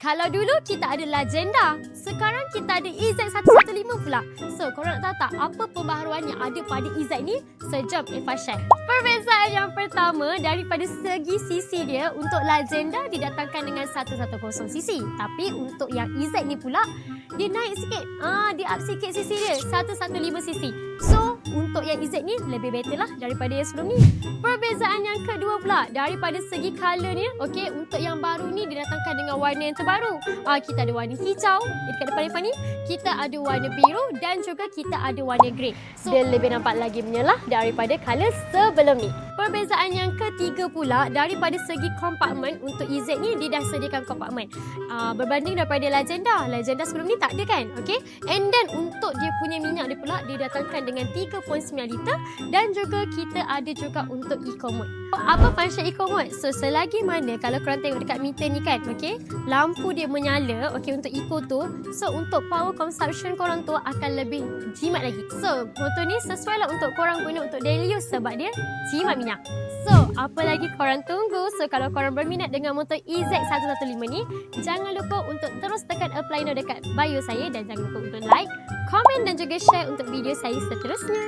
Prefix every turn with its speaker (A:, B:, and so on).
A: Kalau dulu kita ada Legenda, sekarang kita ada EZ115 pula. So, korang nak tahu tak apa pembaharuan yang ada pada EZ ni? Sejam Eva share. Perbezaan yang pertama, daripada segi cc dia, untuk Legenda didatangkan dengan 110cc. Tapi untuk yang EZ ni pula, dia naik sikit. Dia up sikit cc dia, 115cc. So, untuk yang EZ ni lebih better lah daripada yang sebelum ni. Perbezaan yang kedua pula, daripada segi colour ni, okey, untuk yang baru ni didatangkan dengan warna yang terbaru. Kita ada warna hijau dekat depan ni, kita ada warna biru dan juga kita ada warna grey. So, dia lebih nampak lagi menyelah daripada colour sebelum ni. Perbezaan yang ketiga pula, daripada segi kompartmen, untuk EZ ni dia dah sediakan kompartmen. Berbanding daripada Legenda. Legenda sebelum ni tak ada kan? Okey. And then untuk dia punya minyak dia pula, dia datangkan dengan 3.9 liter dan juga kita ada juga untuk eco mode. Apa function eco mode? So, selagi mana kalau korang tengok dekat meter ni kan, okey, lampu dia menyala, okey, untuk eco tu. So, untuk power consumption korang tu akan lebih jimat lagi. So, motor ni sesuai lah untuk korang guna untuk daily use sebab dia jimat minyak. So, apa lagi korang tunggu? So, kalau korang berminat dengan motor EZ115 ni, jangan lupa untuk terus tekan apply now dekat bio saya dan jangan lupa untuk like, komen dan juga share untuk video saya seterusnya.